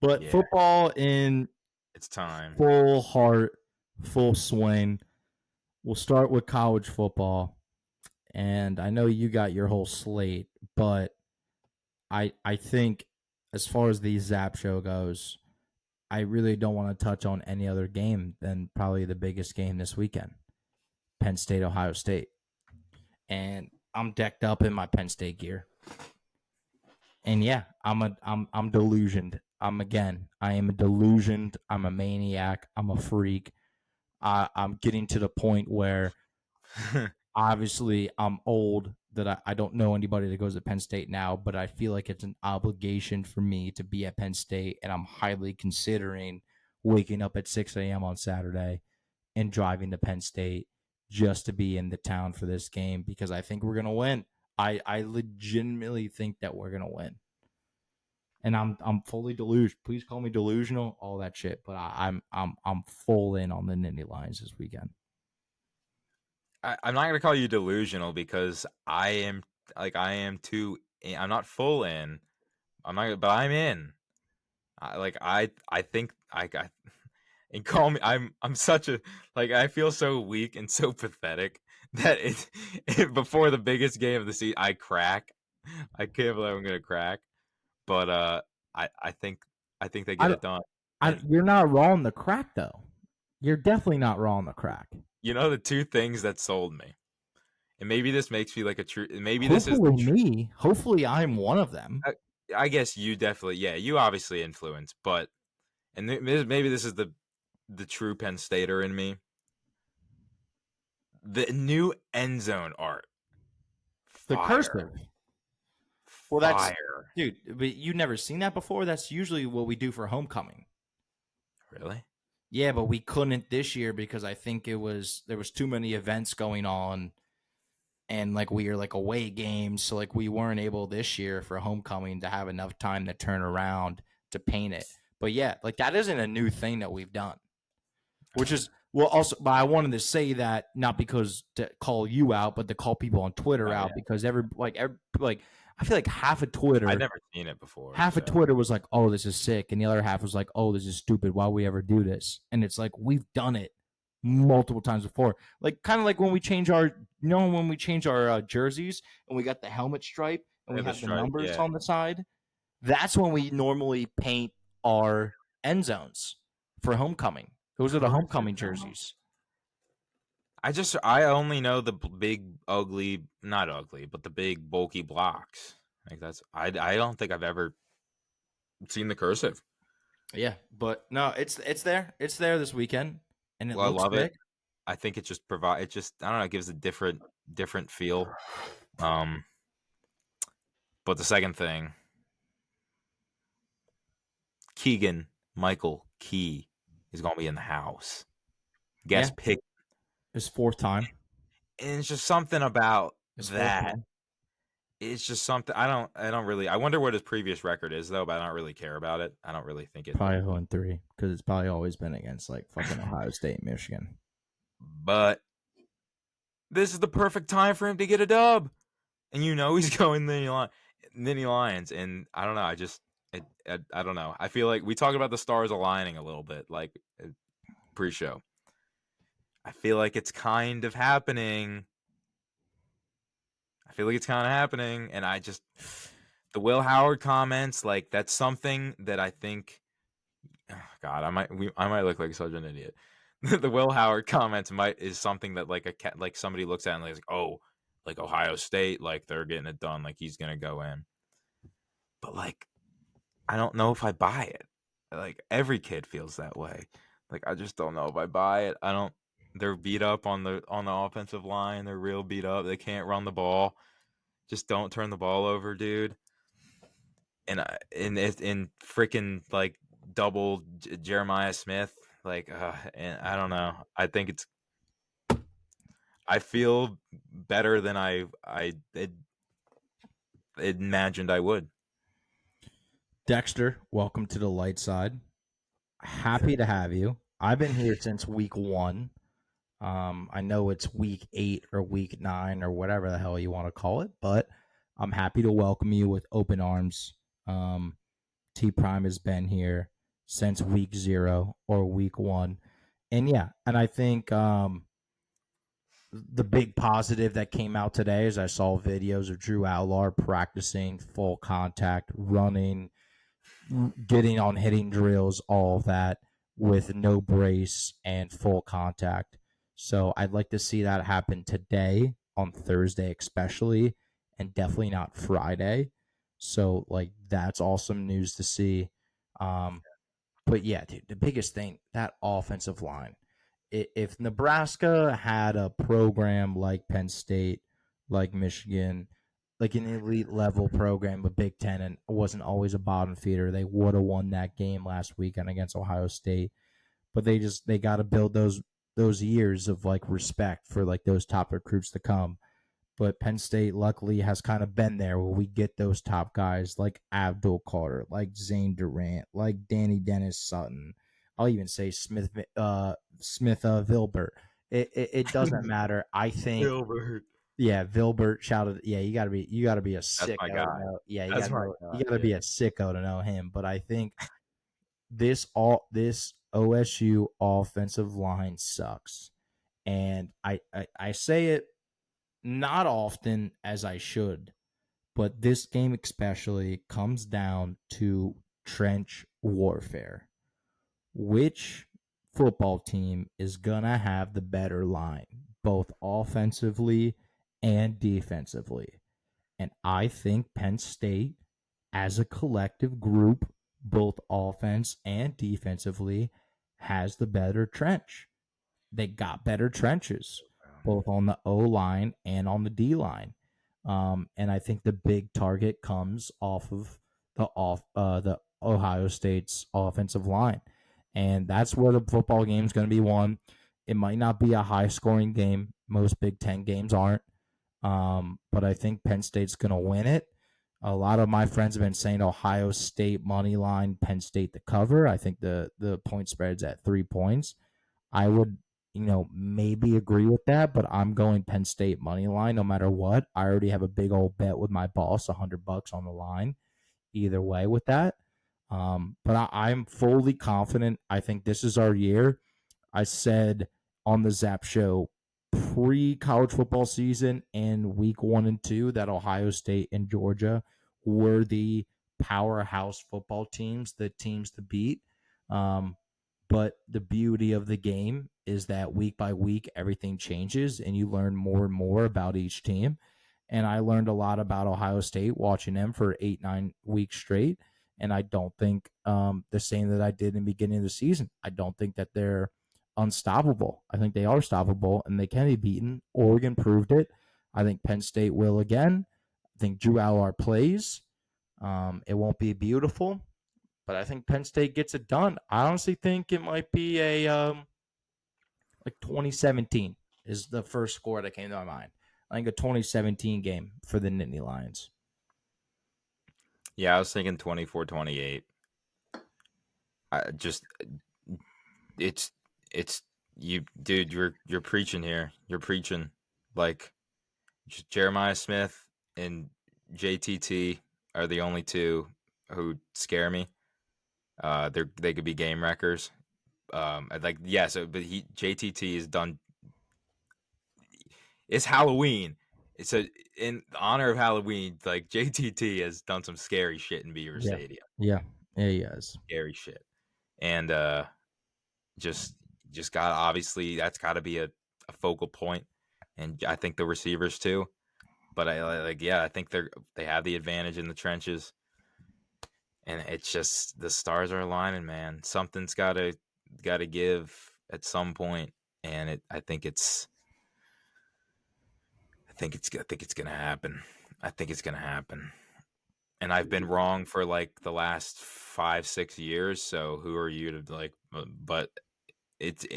But Yeah, football in it's time. full heart, full swing. We'll start with college football. And I know you got your whole slate, but I think as far as the ZAP show goes, I really don't want to touch on any other game than probably the biggest game this weekend, Penn State, Ohio State. And I'm decked up in my Penn State gear. And yeah, I'm delusioned. I am a delusioned. I'm a maniac. I'm a freak. I'm getting to the point where obviously I'm old that I don't know anybody that goes to Penn State now, but I feel like it's an obligation for me to be at Penn State, and I'm highly considering waking up at 6 a.m. on Saturday and driving to Penn State just to be in the town for this game because I think we're gonna win. I legitimately think that we're gonna win. And I'm fully delusional. Please call me delusional, all that shit. But I'm full in on the Nittany Lions this weekend. I'm not gonna call you delusional because I am too. I'm not full in. I'm not, but I'm in. I think I got. And call me. I'm such a like. I feel so weak and so pathetic that before the biggest game of the season, I crack. I can't believe I'm gonna crack. But I think they get I, it done. And you're not wrong the crack though. You're definitely not wrong the crack. you know the two things that sold me, and maybe this makes me like a true. Maybe this is the Hopefully me. Hopefully I'm one of them. I guess you definitely, yeah, you obviously influence, but maybe this is the true Penn Stater in me. The new end zone art, The fire, cursive. Well, that's fire. dude. But you never seen that before. That's usually what we do for homecoming. Really? Yeah, but we couldn't this year because I think there was too many events going on, and like we are like away games, so like we weren't able this year for homecoming to have enough time to turn around to paint it. But yeah, like that isn't a new thing that we've done, which is well also. But I wanted to say that not because to call you out, but to call people on Twitter Oh out yeah, because like I feel like I'd never seen it before. half of So Twitter was like, "Oh, this is sick," and the other half was like, "Oh, this is stupid. Why would we ever do this?" And it's like we've done it multiple times before. Like kind of like when we change our, when we change our jerseys and we got the helmet stripe and we yeah, the have the stripe, numbers yeah. on the side. That's when we normally paint our end zones for homecoming. Those are the Cursive homecoming now. jerseys. I only know the big ugly, not ugly, but the big bulky blocks. Like that's I don't think I've ever seen the cursive. Yeah, but no, it's there. It's there this weekend, and it Well, I looks love it. sick. I think it just it just I don't know, it gives a different feel. Um but the second thing, Keegan Michael Key is going to be in the house. Yeah, Guest pick, his fourth time. and it's just something about His fourth that. time. It's just something I don't really. I wonder what his previous record is though, but I don't really care about it. I don't really think it. Probably 0-3 because it's probably always been against like fucking Ohio State, Michigan. But this is the perfect time for him to get a dub, and you know he's going Nittany Lions, and I don't know. I don't know. I feel like we talked about the stars aligning a little bit, like pre-show. I feel like it's kind of happening. And I just the Will Howard comments, like that's something that I think. Oh God, I might look like such an idiot. The Will Howard comments is something that like somebody looks at and like, oh, like Ohio State, like they're getting it done, like he's gonna go in. But like, I don't know if I buy it. Like every kid feels that way. Like I just don't know if I buy it. I don't. They're beat up on the offensive line. They're real beat up. They can't run the ball. Just don't turn the ball over, dude. And in freaking like double Jeremiah Smith, like, and I don't know. I feel better than I imagined I would. Dexter, welcome to the light side. Happy to have you. I've been here since week 1. I know it's week 8 or week 9 or whatever the hell you want to call it, but I'm happy to welcome you with open arms. Um, T Prime has been here since week 0 or week 1. And yeah, and I think the big positive that came out today is I saw videos of Drew Outlaw practicing full contact, running, getting on hitting drills, all of that with no brace and full contact. So I'd like to see that happen today on Thursday, especially, and definitely not Friday. So like that's awesome news to see. Um, but yeah, dude, the biggest thing that offensive line. If Nebraska had a program like Penn State, like Michigan, like an elite level program with Big Ten, and wasn't always a bottom feeder, they would have won that game last weekend against Ohio State. But they got to build those years of like respect for like those top recruits to come. But Penn State luckily has kind of been there where we get those top guys like Abdul Carter, like Zane Durant, like Danny Dennis Sutton. I'll even say Smith Vilbert. It doesn't matter. I think Gilbert. yeah, Vilbert shouted. Yeah, you gotta be a That's my sicko to guy. know. Yeah, That's my you guy. gotta be a sicko to know him. But I think this OSU offensive line sucks, and I say it not often as I should, but this game especially comes down to trench warfare. Which football team is going to have the better line, both offensively and defensively? And I think Penn State, as a collective group, both offense and defensively, has the better trench. They got better trenches, both on the O line and on the D line. And I think the big target comes off of the Ohio State's offensive line, and that's where the football game is going to be won. It might not be a high scoring game. Most Big Ten games aren't, but I think Penn State's going to win it. A lot of my friends have been saying Ohio State money line, Penn State to cover. I think the point spread's at 3 points. I would, maybe agree with that, but I'm going Penn State money line no matter what. I already have a big old bet with my boss, $100 on the line, either way with that. But I'm fully confident. I think this is our year. I said on the ZAP show pre college football season and week 1 and 2 that Ohio State and Georgia were the powerhouse football teams, the teams to beat. Um, but the beauty of the game is that week by week, everything changes and you learn more and more about each team. And I learned a lot about Ohio State watching them for 8-9 weeks straight. And I don't think the same that I did in the beginning of the season. I don't think that they're unstoppable. I think they are stoppable and they can be beaten. Oregon proved it. I think Penn State will again. I think Drew Allar plays. It won't be beautiful, but I think Penn State gets it done. I honestly think it might be a like 2017 is the first score that came to my mind. I think a 2017 game for the Nittany Lions. Yeah, I was thinking 24-28. I just it's it's you, dude. You're preaching here. You're preaching like Jeremiah Smith and JTT are the only two who scare me. They could be game wreckers. Like yeah. So, but JTT has done. It's Halloween. So in honor of Halloween, like JTT has done some scary shit in Beaver Yeah. Stadium. Yeah. Yeah, he is. Scary shit. And just got obviously that's got to be a focal point, and I think the receivers too. But I think they have the advantage in the trenches, and it's just the stars are aligning, man. Something's got to give at some point, and I think it's gonna happen. I think it's gonna happen. And I've been wrong for like the last 5-6 years. So who are you to like? But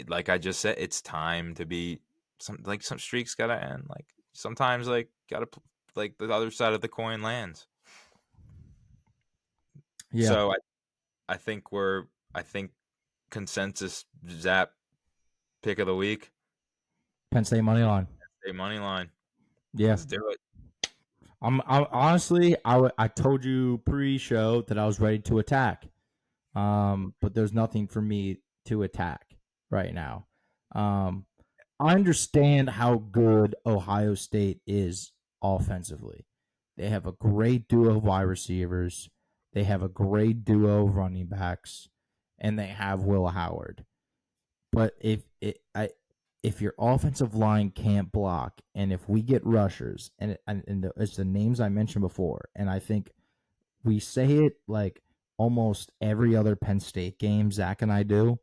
like I just said, it's time to be some streaks gotta end. Like sometimes like gotta like the other side of the coin lands. Yeah. So I think consensus Zap pick of the week. Penn State money line. Say money line. Yeah. Let's do it. I'm honestly, I told you pre-show that I was ready to attack. But there's nothing for me to attack right now. Um, I understand how good Ohio State is offensively. They have a great duo of wide receivers. They have a great duo of running backs, and they have Will Howard. But if your offensive line can't block, and if we get rushers, and it's the names I mentioned before, and I think we say it like almost every other Penn State game Zach and I do.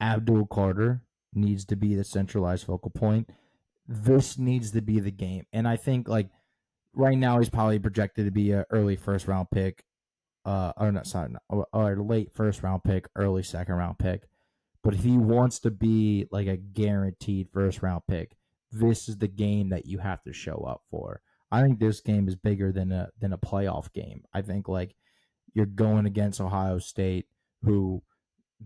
Abdul Carter needs to be the centralized focal point. This needs to be the game. And I think like right now he's probably projected to be an early first round pick, or not, sorry, or late first round pick, early second round pick. But if he wants to be like a guaranteed first round pick, this is the game that you have to show up for. I think this game is bigger than a playoff game. I think like you're going against Ohio State, who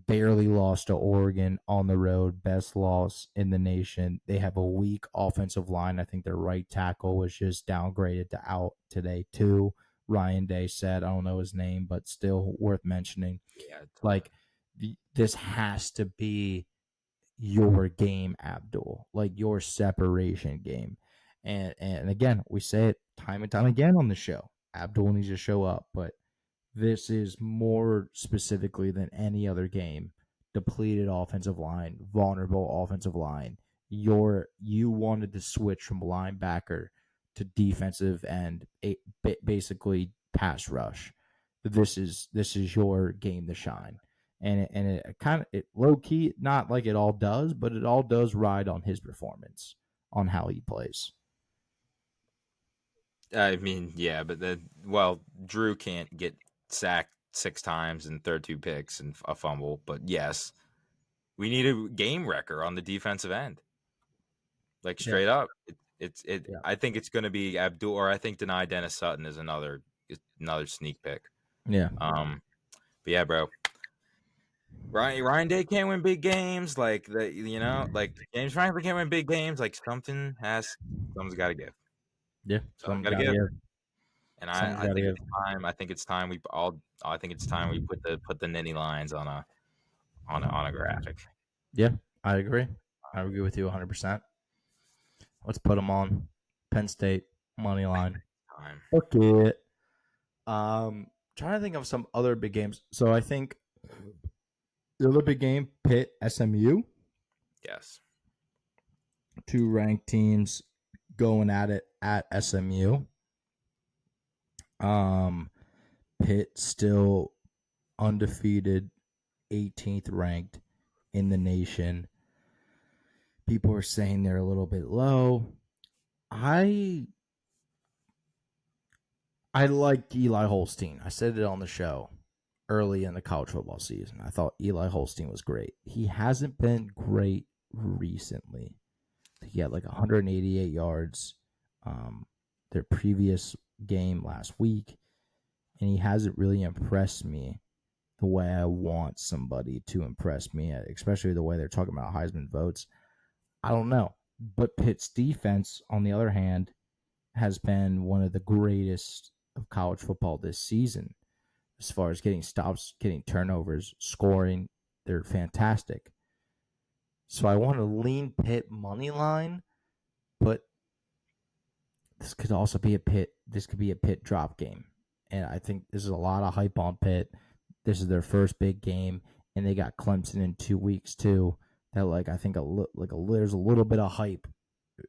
barely lost to Oregon on the road, best loss in the nation. They have a weak offensive line. I think their right tackle was just downgraded to out today, too. Ryan Day said, I don't know his name, but still worth mentioning. Yeah, Like, this has to be your game, Abdul, like your separation game. And again, we say it time and time again on the show. Abdul needs to show up, but this is more specifically than any other game. Depleted offensive line, vulnerable offensive line. You wanted to switch from linebacker to defensive and basically pass rush. This is your game to shine, and it kind of it low key, not like it all does, but it all does ride on his performance, on how he plays. I mean, yeah, but Drew can't get sacked 6 times and throw 2 picks and a fumble. But yes, we need a game wrecker on the defensive end, like Yeah, straight up. It. yeah, I think it's going to be Abdul, or I think Deny Dennis Sutton is another sneak pick. yeah, But yeah, bro, Ryan Day can't win big games. Like like James Franklin can't win big games. Like something's got to give. yeah. Something's Something's got to got to give. give. And Something's I got to think give. it's time. I think it's time we all. I think it's time we put the Nittany Lions on a graphic. Yeah, I agree. I agree with you 100%. Let's put them on Penn State money line. Time. Okay. Trying to think of some other big games. So I think the other big game, Pitt SMU, Yes. two ranked teams going at it at SMU. Um, Pitt still undefeated, 18th ranked in the nation. People are saying they're a little bit low. I like Eli Holstein. I said it on the show early in the college football season. I thought Eli Holstein was great. He hasn't been great recently. He had like 188 yards their previous game last week, and he hasn't really impressed me the way I want somebody to impress me, especially the way they're talking about Heisman votes. I don't know. But Pitt's defense, on the other hand, has been one of the greatest of college football this season as far as getting stops, getting turnovers, scoring. They're fantastic. So I want to lean Pitt money line, but this could also be a Pitt. This could be a Pitt drop game, and I think this is a lot of hype on Pitt. This is their first big game, and they got Clemson in 2 weeks too. That like I think there's a little bit of hype.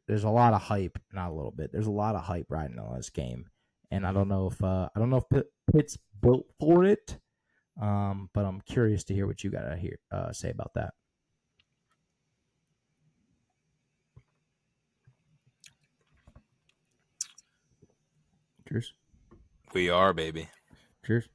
There's a lot of hype, not a little bit. There's a lot of hype riding on this game, and I don't know if Pitt's built for it. But I'm curious to hear what you got to hear say about that. Cheers. We are, baby. Cheers.